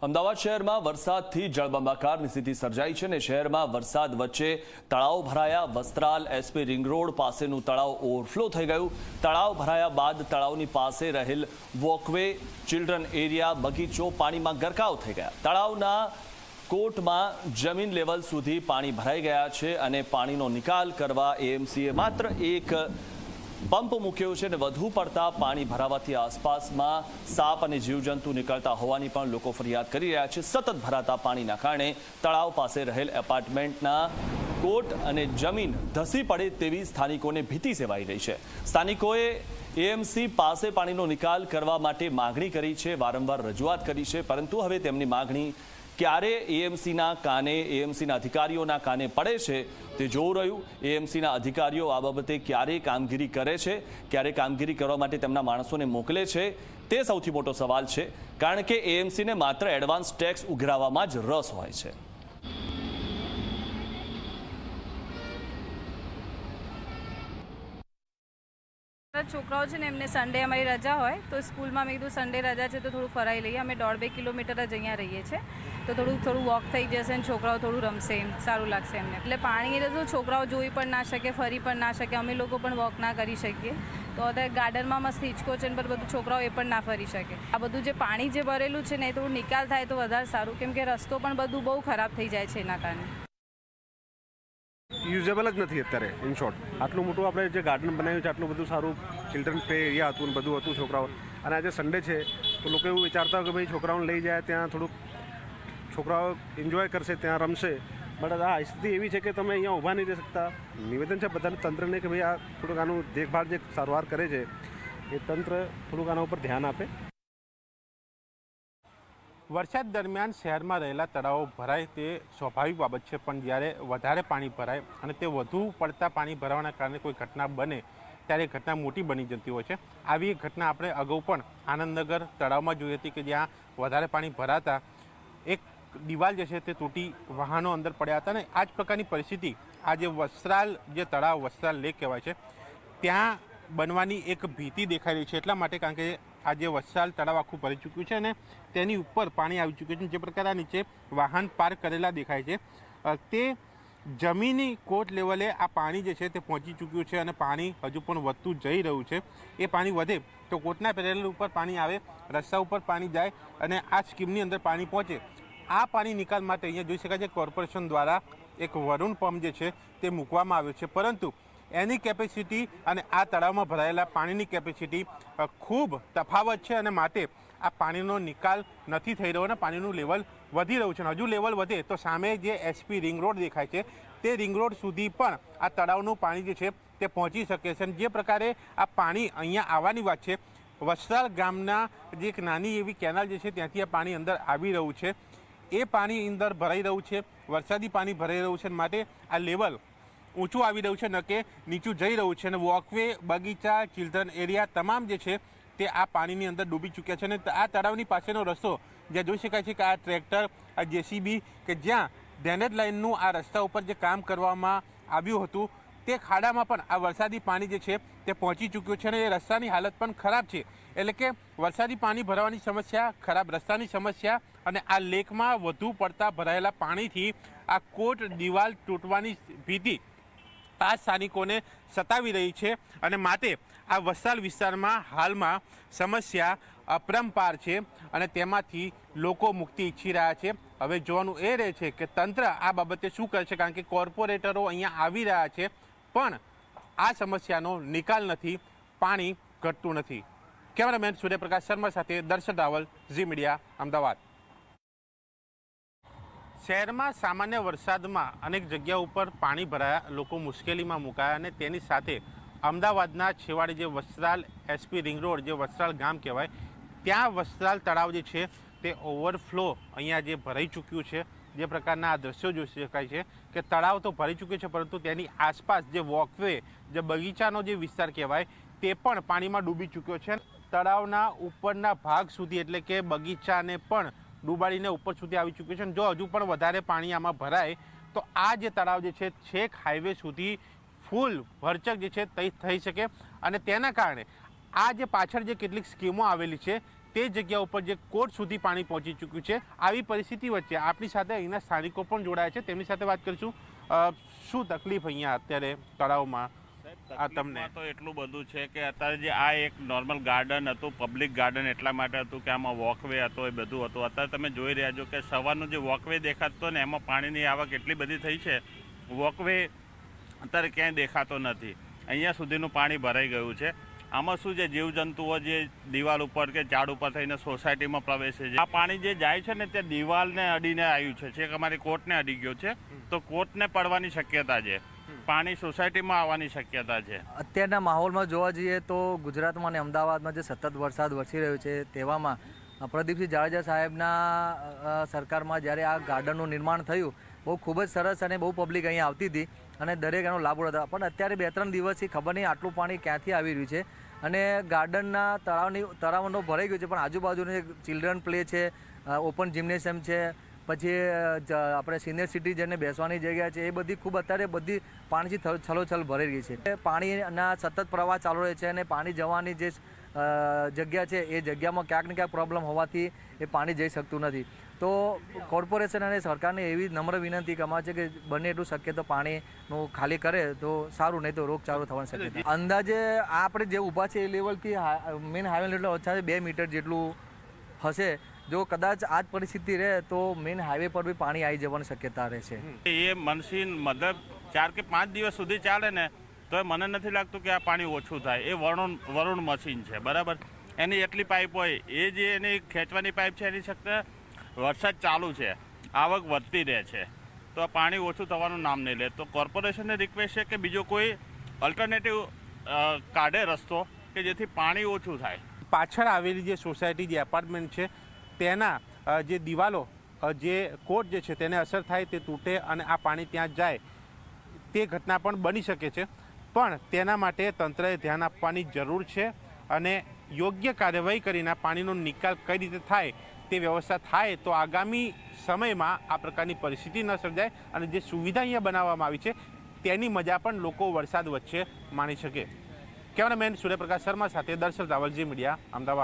અમદાવાદ શહેરમાં વરસાદથી જળબંબાકારની સ્થિતિ સર્જાઈ છે અને શહેરમાં વરસાદ વચ્ચે તળાવ ભરાયા। વસ્ત્રાલ એસપી રિંગ રોડ પાસેનું તળાવ ઓવરફ્લો થઈ ગયું। તળાવ ભરાયા બાદ તળાવની પાસે રહેલ વોકવે, ચિલ્ડ્રન એરિયા, બગીચો પાણીમાં ગરકાવ થઈ ગયા। તળાવના કોટમાં જમીન લેવલ સુધી પાણી ભરાઈ ગયા છે અને પાણીનો નિકાલ કરવા એએમસીએ માત્ર એક પંપ મૂક્યો છે અને વધુ પડતા પાણી ભરાવાથી આસપાસમાં સાપ અને જીવજંતુ નીકળતા હોવાની પણ લોકો ફરિયાદ કરી રહ્યા છે। સતત ભરાતા પાણીના કારણે તળાવ પાસે રહેલ એપાર્ટમેન્ટના કોટ અને જમીન ધસી પડે તેવી સ્થાનિકોને ભીતિ સેવાઈ રહી છે। સ્થાનિકોએ એએમસી પાસે પાણીનો નિકાલ કરવા માટે માગણી કરી છે, વારંવાર રજૂઆત કરી છે, પરંતુ હવે તેમની માગણી ક્યારે એએમસીના કાને, એએમસીના અધિકારીઓના કાને પડે છે તે જોવું રહ્યું। એએમસીના અધિકારીઓ આ બાબતે ક્યારે કામગીરી કરે છે, ક્યારે કામગીરી કરવા માટે તેમના માણસોને મોકલે છે તે સૌથી મોટો સવાલ છે, કારણ કે એએમસીને માત્ર એડવાન્સ ટેક્સ ઉઘરાવવામાં જ રસ હોય છે। છોકરાઓ છે ને એમને સન્ડે અમારી રજા હોય તો સ્કૂલમાં મેં કીધું સન્ડે રજા છે તો થોડું ફરાઈ લઈએ। અમે 1.5-2 કિલોમીટર જ અહીંયા રહીએ છીએ તો થોડું વોક થઈ જશે અને છોકરાઓ થોડું રમશે, એમ સારું લાગશે એમને। એટલે પાણી એટલે તો છોકરાઓ જોઈ પણ ના શકે, ફરી પણ ના શકે, અમે લોકો પણ વોક ના કરી શકીએ। તો અત્યારે ગાર્ડનમાં મસ્ત હિચકો છે પર બધું છોકરાઓ એ પણ ના ફરી શકે। આ બધું જે પાણી જે ભરેલું છે ને એ થોડું નિકાલ થાય તો વધારે સારું, કેમ કે રસ્તો પણ બધું બહુ ખરાબ થઈ જાય છે એના કારણે। યુઝેબલ જ નથી અત્યારે। ઇન શોર્ટ, આટલું મોટું આપણે જે ગાર્ડન બનાવ્યું છે, આટલું બધું સારું ચિલ્ડ્રન પ્લે એરિયા હતું ને બધું હતું છોકરાઓ, અને આજે સન્ડે છે તો લોકો એવું વિચારતા હોય કે ભાઈ છોકરાઓને લઈ જાય ત્યાં થોડુંક છોકરાઓ એન્જોય કરશે, ત્યાં રમશે, બટ આ સ્થિતિ એવી છે કે તમે અહીંયા ઊભા નહીં રહી શકતા। નિવેદન છે બધાને તંત્રને કે ભાઈ આ થોડુંક આનું દેખભાળ જે સારવાર કરે છે એ તંત્ર થોડુંક આના ઉપર ધ્યાન આપે। વરસાદ દરમિયાન શહેરમાં રહેલા તળાવો ભરાય તે સ્વાભાવિક બાબત છે, પણ જ્યારે વધારે પાણી ભરાય અને તે વધુ પડતા પાણી ભરાવાના કારણે કોઈ ઘટના બને ત્યારે ઘટના મોટી બની જતી હોય છે। આવી એક ઘટના આપણે અગાઉ પણ આનંદનગર તળાવમાં જોઈ હતી કે જ્યાં વધારે પાણી ભરાતા એક દિવાલ જે છે તે તૂટી વાહનો અંદર પડ્યા હતા અને આ જ પ્રકારની પરિસ્થિતિ આ જે વસ્ત્રાલ જે તળાવ, વસ્ત્રાલ લેક કહેવાય છે, ત્યાં બનવાની એક ભીતિ દેખાઈ રહી છે। એટલા માટે કારણ કે આ જે વસ્ત્રાલ તળાવ આખું ભરી ચૂક્યું છે અને તેની ઉપર પાણી આવી ચૂક્યું છે। જે પ્રકારના નીચે વાહન પાર્ક કરેલા દેખાય છે તે જમીની કોટ લેવલે આ પાણી જે છે તે પહોંચી ચૂક્યું છે અને પાણી હજુ પણ વધતું જઈ રહ્યું છે। એ પાણી વધે તો કોટના પેરેલલ ઉપર પાણી આવે, રસ્તા ઉપર પાણી જાય અને આ સ્કીમની અંદર પાણી પહોંચે। આ પાણી નિકાલ માટે અહીંયા જોઈ શકાય છે કોર્પોરેશન દ્વારા એક વરુણ પંપ જે છે તે મૂકવામાં આવ્યો છે, પરંતુ એની કેપેસિટી અને આ તળાવમાં ભરાયેલા પાણીની કેપેસિટી ખૂબ તફાવત છે અને માટે આ પાણીનો નિકાલ નથી થઈ રહ્યો અને પાણીનું લેવલ વધી રહ્યું છે। હજુ લેવલ વધે તો સામે જે એસપી રિંગ રોડ દેખાય છે તે રિંગ રોડ સુધી પણ આ તળાવનું પાણી જે છે તે પહોંચી શકે છે। અને જે પ્રકારે આ પાણી અહીંયા આવવાની વાત છે, વસ્ત્રાલ ગામના જે એક નાની એવી કેનાલ જે છે ત્યાંથી આ પાણી અંદર આવી રહ્યું છે, એ પાણી અંદર ભરાઈ રહ્યું છે, વરસાદી પાણી ભરાઈ રહ્યું છે, માટે આ લેવલ ઊંચું આવી રહ્યું છે ન કે નીચું જઈ રહ્યું છે। અને વોકવે, બગીચા, ચિલ્ડ્રન એરિયા તમામ જે છે તે આ પાણીની અંદર ડૂબી ચૂક્યા છે। અને આ તળાવની પાસેનો રસ્તો જ્યાં જોઈ શકાય છે કે આ ટ્રેક્ટર, આ જેસીબી કે જ્યાં ડ્રેનેજ લાઇનનું આ રસ્તા ઉપર જે કામ કરવામાં આવ્યું હતું તે ખાડામાં પણ આ વરસાદી પાણી જે છે તે પહોંચી ચૂક્યું છે અને એ રસ્તાની હાલત પણ ખરાબ છે। એટલે કે વરસાદી પાણી ભરાવાની સમસ્યા, ખરાબ રસ્તાની સમસ્યા અને આ લેકમાં વધુ પડતા ભરાયેલા પાણીથી આ કોટ દિવાલ તૂટવાની ભીતિ આ સ્થાનિકોને સતાવી રહી છે અને માટે આ વસ્ત્રાલ વિસ્તારમાં હાલમાં સમસ્યા અપરંપાર છે અને તેમાંથી લોકો મુક્તિ ઈચ્છી રહ્યા છે। હવે જોવાનું એ રહે છે કે તંત્ર આ બાબતે શું કરે છે, કારણ કે કોર્પોરેટરો અહીંયા આવી રહ્યા છે પણ આ સમસ્યાનો નિકાલ નથી, પાણી ઘટતું નથી। કેમેરામેન સૂર્યપ્રકાશ શર્મા સાથે દર્શન રાવલ, ઝી મીડિયા, અમદાવાદ। શહેરમાં સામાન્ય વરસાદમાં અનેક જગ્યાઓ ઉપર પાણી ભરાયા, લોકો મુશ્કેલીમાં મુકાયા અને તેની સાથે અમદાવાદના છેવાડે જે વસ્ત્રાલ એસપી રિંગ રોડ, જે વસ્ત્રાલ ગામ કહેવાય, ત્યાં વસ્ત્રાલ તળાવ જે છે તે ઓવરફ્લો અહીંયા જે ભરાઈ ચૂક્યું છે। જે પ્રકારના આ દ્રશ્યો જોઈ શકાય છે કે તળાવ તો ભરી ચૂક્યું છે પરંતુ તેની આસપાસ જે વોકવે, જે બગીચાનો જે વિસ્તાર કહેવાય તે પણ પાણીમાં ડૂબી ચૂક્યો છે। તળાવના ઉપરના ભાગ સુધી એટલે કે બગીચાને પણ ડૂબાડીને ઉપર સુધી આવી ચૂક્યું છે। જો હજુ પણ વધારે પાણી આમાં ભરાય તો આ જે તળાવ જે છે છેક હાઈવે સુધી ફૂલ ભરચક જે છે તે થઈ શકે અને તેના કારણે આ જે પાછળ જે કેટલીક સ્કીમો આવેલી છે તે જગ્યા ઉપર જે કોર્ટ સુધી પાણી પહોંચી ચૂક્યું છે. આવી પરિસ્થિતિ વચ્ચે આપણી સાથે અહીંના સ્થાનિકો પણ જોડાયા છે, તેમની સાથે વાત કરીશું. શું તકલીફ અહીંયા અત્યારે તળાવમાં તમને? તો એટલું બધું છે કે અત્યારે જે આ એક નોર્મલ ગાર્ડન હતું, પબ્લિક ગાર્ડન એટલા માટે હતું કે આમાં વોકવે હતો, એ બધું હતું. અત્યારે તમે જોઈ રહ્યા છો કે સવારનું જે વોકવે દેખાતો ને એમાં પાણીની આવક એટલી બધી થઈ છે, વોકવે અત્યારે ક્યાંય દેખાતો નથી. અહીંયા સુધીનું પાણી ભરાઈ ગયું છે. આમાં શું છે, જીવજંતુઓ જે દિવાલ ઉપર કે ઝાડ ઉપર થઈને સોસાયટીમાં પ્રવેશે છે. આ પાણી જે જાય છે ને તે દિવાલને અડીને આવ્યું છે, છેક અમારી કોર્ટને અડી ગયો છે, તો કોર્ટને પડવાની શક્યતા છે. પાણી સોસાયટીમાં આવવાની શક્યતા છે. અત્યારના માહોલમાં જોવા જઈએ તો ગુજરાતમાં અને અમદાવાદમાં જે સતત વરસાદ વરસી રહ્યો છે તેવામાં પ્રદીપસિંહ જાડેજા સાહેબના સરકારમાં જ્યારે આ ગાર્ડનનું નિર્માણ થયું, બહુ ખૂબ જ સરસ અને બહુ પબ્લિક અહીંયા આવતી હતી અને દરેક એનો લાભ ઉઠાવતા. પણ અત્યારે 2-3 દિવસથી ખબર નહીં આટલું પાણી ક્યાંથી આવી રહ્યું છે અને ગાર્ડનના તળાવનો ભરાઈ ગયું છે, પણ આજુબાજુનું ચિલ્ડ્રન પ્લે છે, ઓપન જિમ્નેશિયમ છે, પછી આપણે સિનિયર સિટીઝનને બેસવાની જગ્યા છે, એ બધી ખૂબ અત્યારે બધી પાણીથી છલોછલ ભરાઈ ગઈ છે. પાણીના સતત પ્રવાહ ચાલુ રહે છે અને પાણી જવાની જે જગ્યા છે એ જગ્યામાં ક્યાંક ને ક્યાંક પ્રોબ્લેમ હોવાથી એ પાણી જઈ શકતું નથી. તો કોર્પોરેશન અને સરકારને એવી નમ્ર વિનંતી કરવામાં છે કે બને એટલું શક્ય તો પાણીનું ખાલી કરે તો સારું, નહીં તો રોગચાળો થવાની શક્યતા. અંદાજે આપણે જે ઊભા છે એ લેવલથી મેઇન હાઈવે એટલે ઓછા 2 મીટર જેટલું હશે. જો કદાચ આ જ પરિસ્થિતિ રહે તો મેઇન હાઈવે પર બી પાણી આવી જવાની શક્યતા રહેશે. એ મશીન મતલબ 4 કે 5 દિવસ સુધી ચાલે ને તો મને નથી લાગતું કે આ પાણી ઓછું થાય. એ વરુણ મશીન છે, બરાબર. એની એટલી પાઇપ હોય, એ જે એની ખેંચવાની પાઇપ છે એની શક્યતા વરસાદ ચાલુ છે, આવક વધતી રહે છે, તો આ પાણી ઓછું થવાનું નામ નહીં લે. તો કોર્પોરેશનને રિક્વેસ્ટ છે કે બીજો કોઈ અલ્ટરનેટિવ કાઢે રસ્તો કે જેથી પાણી ઓછું થાય. પાછળ આવેલી જે સોસાયટી, જે એપાર્ટમેન્ટ છે તેના જે દિવાલો, જે કોર્ટ જે છે તેને અસર થાય, તે તૂટે અને આ પાણી ત્યાં જાય, તે ઘટના પણ બની શકે છે. પણ તેના માટે તંત્રએ ધ્યાન આપવાની જરૂર છે અને યોગ્ય કાર્યવાહી કરીને પાણીનો નિકાલ કઈ રીતે થાય તે વ્યવસ્થા થાય તો આગામી સમયમાં આ પ્રકારની પરિસ્થિતિ ન સર્જાય અને જે સુવિધા અહીંયા બનાવવામાં આવી છે તેની મજા પણ લોકો વરસાદ વચ્ચે માણી શકે. કેમેરામેન સૂર્યપ્રકાશ શર્મા સાથે દર્શક રાવલજી, મીડિયા, અમદાવાદ.